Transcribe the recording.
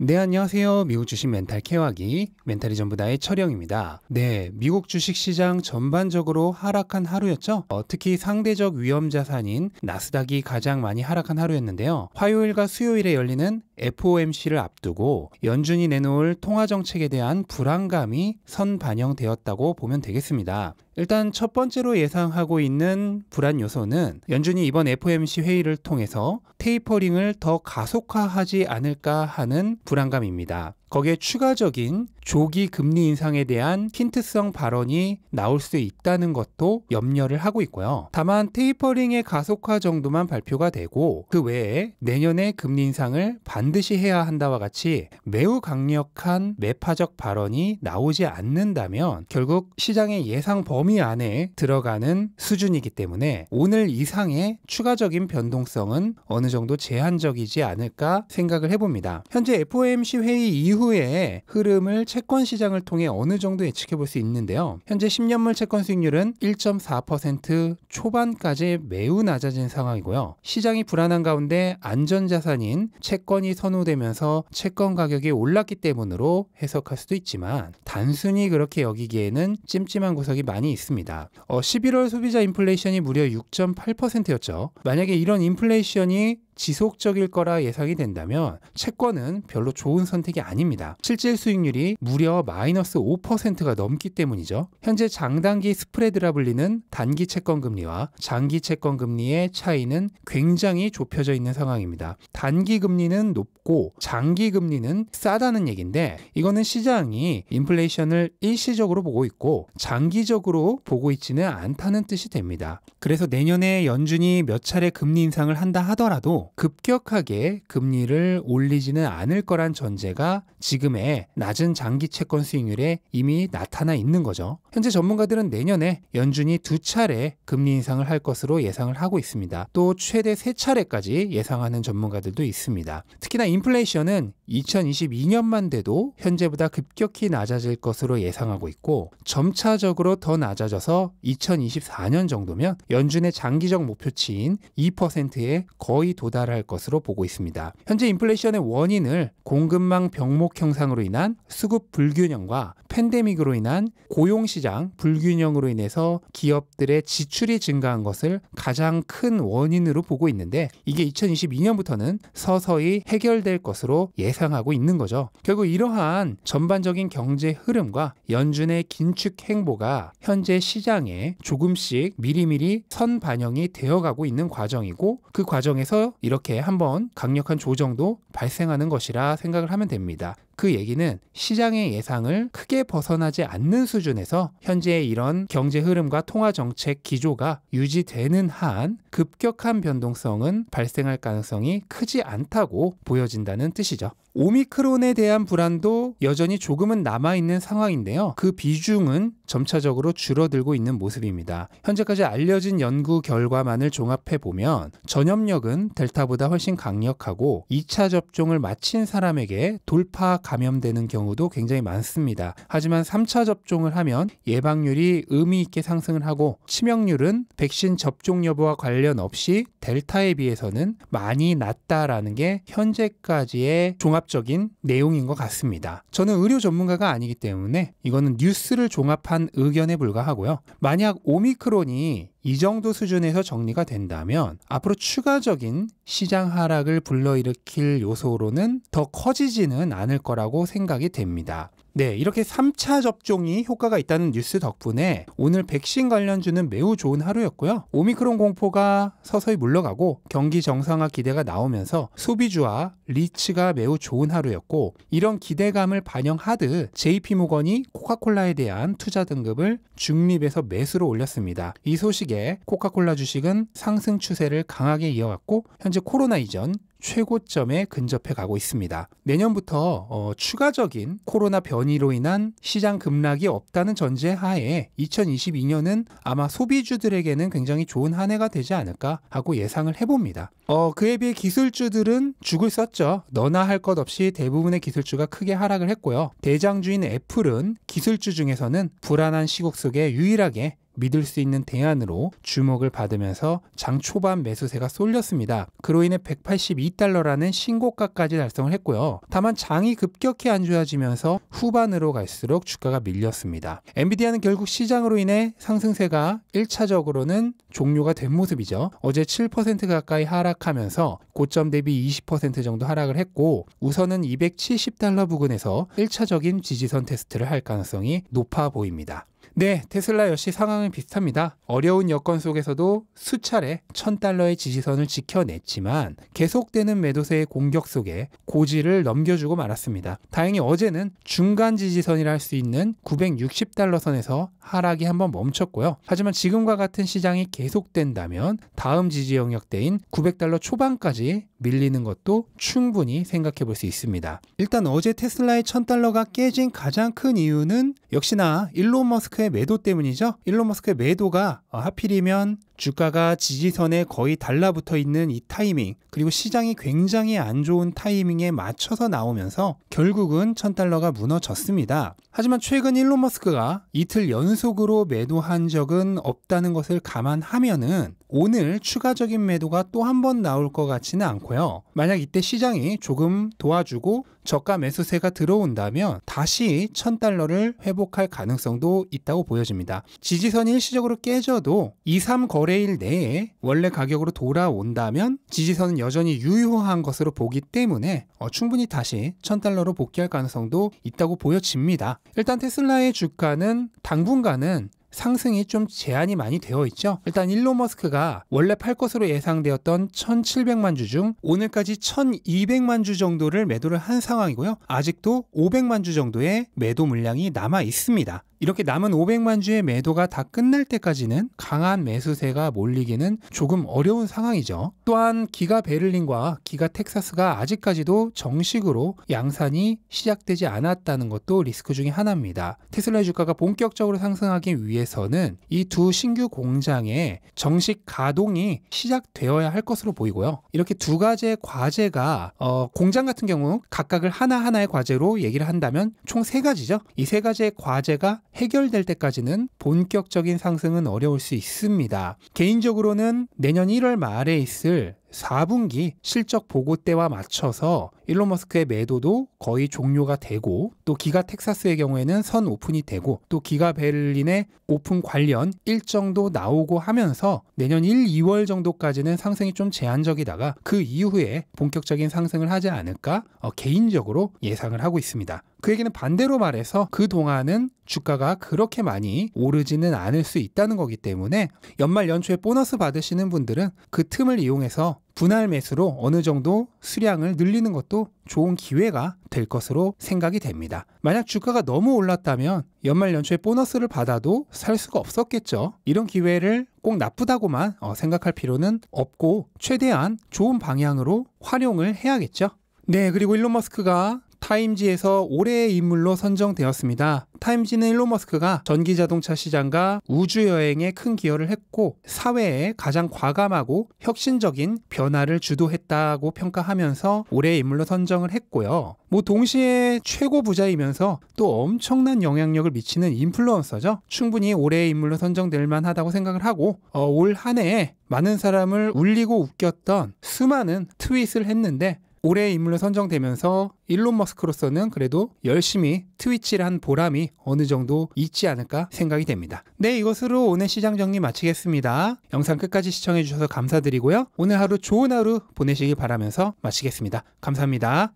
네, 안녕하세요. 미국 주식 멘탈 케어하기 멘탈이 전부다의 철영입니다. 네, 미국 주식 시장 전반적으로 하락한 하루였죠. 특히 상대적 위험 자산인 나스닥이 가장 많이 하락한 하루였는데요. 화요일과 수요일에 열리는 FOMC를 앞두고 연준이 내놓을 통화 정책에 대한 불안감이 선반영되었다고 보면 되겠습니다. 일단 첫 번째로 예상하고 있는 불안 요소는 연준이 이번 FOMC 회의를 통해서 테이퍼링을 더 가속화하지 않을까 하는 불안감입니다. 거기에 추가적인 조기 금리 인상에 대한 힌트성 발언이 나올 수 있다는 것도 염려를 하고 있고요. 다만 테이퍼링의 가속화 정도만 발표가 되고 그 외에 내년에 금리 인상을 반드시 해야 한다와 같이 매우 강력한 매파적 발언이 나오지 않는다면 결국 시장의 예상 범위 안에 들어가는 수준이기 때문에 오늘 이상의 추가적인 변동성은 어느 정도 제한적이지 않을까 생각을 해봅니다. 현재 FOMC 회의 이후의 흐름을 채권 시장을 통해 어느 정도 예측해 볼 수 있는데요. 현재 10년물 채권 수익률은 1.4% 초반까지 매우 낮아진 상황이고요. 시장이 불안한 가운데 안전자산인 채권이 선호되면서 채권 가격이 올랐기 때문으로 해석할 수도 있지만 단순히 그렇게 여기기에는 찜찜한 구석이 많이 있습니다. 11월 소비자 인플레이션이 무려 6.8%였죠. 만약에 이런 인플레이션이 지속적일 거라 예상이 된다면 채권은 별로 좋은 선택이 아닙니다. 실질 수익률이 무려 마이너스 5%가 넘기 때문이죠. 현재 장단기 스프레드라 불리는 단기 채권 금리와 장기 채권 금리의 차이는 굉장히 좁혀져 있는 상황입니다. 단기 금리는 높고 장기 금리는 싸다는 얘기인데 이거는 시장이 인플레이션을 일시적으로 보고 있고 장기적으로 보고 있지는 않다는 뜻이 됩니다. 그래서 내년에 연준이 몇 차례 금리 인상을 한다 하더라도 급격하게 금리를 올리지는 않을 거란 전제가 지금의 낮은 장기 채권 수익률에 이미 나타나 있는 거죠. 현재 전문가들은 내년에 연준이 2차례 금리 인상을 할 것으로 예상을 하고 있습니다. 또 최대 3차례까지 예상하는 전문가들도 있습니다. 특히나 인플레이션은 2022년만 돼도 현재보다 급격히 낮아질 것으로 예상하고 있고 점차적으로 더 낮아져서 2024년 정도면 연준의 장기적 목표치인 2%에 거의 도달할 것으로 보고 있습니다. 현재 인플레이션의 원인을 공급망 병목 형상으로 인한 수급 불균형과 팬데믹으로 인한 고용시장 불균형으로 인해서 기업들의 지출이 증가한 것을 가장 큰 원인으로 보고 있는데 이게 2022년부터는 서서히 해결될 것으로 예상하고 있는 거죠. 결국 이러한 전반적인 경제 흐름과 연준의 긴축 행보가 현재 시장에 조금씩 미리미리 선반영이 되어가고 있는 과정이고 그 과정에서 이렇게 한번 강력한 조정도 발생하는 것이라 생각을 하면 됩니다. 그 얘기는 시장의 예상을 크게 벗어나지 않는 수준에서 현재의 이런 경제 흐름과 통화 정책 기조가 유지되는 한 급격한 변동성은 발생할 가능성이 크지 않다고 보여진다는 뜻이죠. 오미크론에 대한 불안도 여전히 조금은 남아있는 상황인데요. 그 비중은 점차적으로 줄어들고 있는 모습입니다. 현재까지 알려진 연구 결과만을 종합해보면 전염력은 델타보다 훨씬 강력하고 2차 접종을 마친 사람에게 돌파 감염되는 경우도 굉장히 많습니다. 하지만 3차 접종을 하면 예방률이 의미 있게 상승을 하고 치명률은 백신 접종 여부와 관련 없이 델타에 비해서는 많이 낮다라는 게 현재까지의 종합적인 내용인 것 같습니다. 저는 의료 전문가가 아니기 때문에 이거는 뉴스를 종합한 의견에 불과하고요. 만약 오미크론이 이 정도 수준에서 정리가 된다면 앞으로 추가적인 시장 하락을 불러일으킬 요소로는 더 커지지는 않을 거라고 생각이 됩니다. 네, 이렇게 3차 접종이 효과가 있다는 뉴스 덕분에 오늘 백신 관련주는 매우 좋은 하루였고요. 오미크론 공포가 서서히 물러가고 경기 정상화 기대가 나오면서 소비주와 리츠가 매우 좋은 하루였고 이런 기대감을 반영하듯 JP모건이 코카콜라에 대한 투자 등급을 중립에서 매수로 올렸습니다. 이 소식에 코카콜라 주식은 상승 추세를 강하게 이어갔고 현재 코로나 이전 최고점에 근접해 가고 있습니다. 내년부터 추가적인 코로나 변이로 인한 시장 급락이 없다는 전제하에 2022년은 아마 소비주들에게는 굉장히 좋은 한 해가 되지 않을까 하고 예상을 해봅니다. 그에 비해 기술주들은 죽을 썼죠. 너나 할 것 없이 대부분의 기술주가 크게 하락을 했고요. 대장주인 애플은 기술주 중에서는 불안한 시국 속에 유일하게 믿을 수 있는 대안으로 주목을 받으면서 장 초반 매수세가 쏠렸습니다. 그로 인해 182달러라는 신고가까지 달성을 했고요. 다만 장이 급격히 안 좋아지면서 후반으로 갈수록 주가가 밀렸습니다. 엔비디아는 결국 시장으로 인해 상승세가 1차적으로는 종료가 된 모습이죠. 어제 7% 가까이 하락하면서 고점 대비 20% 정도 하락을 했고 우선은 270달러 부근에서 1차적인 지지선 테스트를 할 가능성이 높아 보입니다. 네, 테슬라 역시 상황은 비슷합니다. 어려운 여건 속에서도 수차례 1000달러의 지지선을 지켜냈지만 계속되는 매도세의 공격 속에 고지를 넘겨주고 말았습니다. 다행히 어제는 중간 지지선이라 할 수 있는 960달러 선에서 하락이 한번 멈췄고요. 하지만 지금과 같은 시장이 계속된다면 다음 지지 영역대인 900달러 초반까지 밀리는 것도 충분히 생각해 볼 수 있습니다. 일단 어제 테슬라의 1000달러가 깨진 가장 큰 이유는 역시나 일론 머스크의 매도 때문이죠. 일론 머스크의 매도가 하필이면 주가가 지지선에 거의 달라붙어 있는 이 타이밍, 그리고 시장이 굉장히 안 좋은 타이밍에 맞춰서 나오면서 결국은 1000달러가 무너졌습니다. 하지만 최근 일론 머스크가 이틀 연속으로 매도한 적은 없다는 것을 감안하면은 오늘 추가적인 매도가 또 한 번 나올 것 같지는 않고요. 만약 이때 시장이 조금 도와주고 저가 매수세가 들어온다면 다시 1000달러를 회복할 가능성도 있다고 보여집니다. 지지선이 일시적으로 깨져도 2, 3거래일 내에 원래 가격으로 돌아온다면 지지선은 여전히 유효한 것으로 보기 때문에 충분히 다시 1000달러로 복귀할 가능성도 있다고 보여집니다. 일단 테슬라의 주가는 당분간은 상승이 좀 제한이 많이 되어 있죠. 일단 일론 머스크가 원래 팔 것으로 예상되었던 1700만 주 중 오늘까지 1200만 주 정도를 매도를 한 상황이고요. 아직도 500만 주 정도의 매도 물량이 남아 있습니다. 이렇게 남은 500만 주의 매도가 다 끝날 때까지는 강한 매수세가 몰리기는 조금 어려운 상황이죠. 또한 기가 베를린과 기가 텍사스가 아직까지도 정식으로 양산이 시작되지 않았다는 것도 리스크 중에 하나입니다. 테슬라의 주가가 본격적으로 상승하기 위해서는 이 두 신규 공장의 정식 가동이 시작되어야 할 것으로 보이고요. 이렇게 두 가지의 과제가 공장 같은 경우 각각을 하나하나의 과제로 얘기를 한다면 총 3가지죠. 이 3가지의 과제가 해결될 때까지는 본격적인 상승은 어려울 수 있습니다. 개인적으로는 내년 1월 말에 있을 4분기 실적 보고 때와 맞춰서 일론 머스크의 매도도 거의 종료가 되고 또 기가 텍사스의 경우에는 선 오픈이 되고 또 기가 베를린의 오픈 관련 일정도 나오고 하면서 내년 1, 2월 정도까지는 상승이 좀 제한적이다가 그 이후에 본격적인 상승을 하지 않을까 개인적으로 예상을 하고 있습니다. 그 얘기는 반대로 말해서 그동안은 주가가 그렇게 많이 오르지는 않을 수 있다는 거기 때문에 연말 연초에 보너스 받으시는 분들은 그 틈을 이용해서 분할 매수로 어느 정도 수량을 늘리는 것도 좋은 기회가 될 것으로 생각이 됩니다. 만약 주가가 너무 올랐다면 연말 연초에 보너스를 받아도 살 수가 없었겠죠. 이런 기회를 꼭 나쁘다고만 생각할 필요는 없고 최대한 좋은 방향으로 활용을 해야겠죠. 네, 그리고 일론 머스크가 타임지에서 올해의 인물로 선정되었습니다. 타임지는 일론 머스크가 전기자동차 시장과 우주여행에 큰 기여를 했고 사회에 가장 과감하고 혁신적인 변화를 주도했다고 평가하면서 올해의 인물로 선정을 했고요. 동시에 최고 부자이면서 또 엄청난 영향력을 미치는 인플루언서죠. 충분히 올해의 인물로 선정될 만하다고 생각을 하고 올 한 해에 많은 사람을 울리고 웃겼던 수많은 트윗을 했는데 올해의 인물로 선정되면서 일론 머스크로서는 그래도 열심히 트위치를 한 보람이 어느 정도 있지 않을까 생각이 됩니다. 네, 이것으로 오늘 시장 정리 마치겠습니다. 영상 끝까지 시청해 주셔서 감사드리고요. 오늘 하루 좋은 하루 보내시길 바라면서 마치겠습니다. 감사합니다.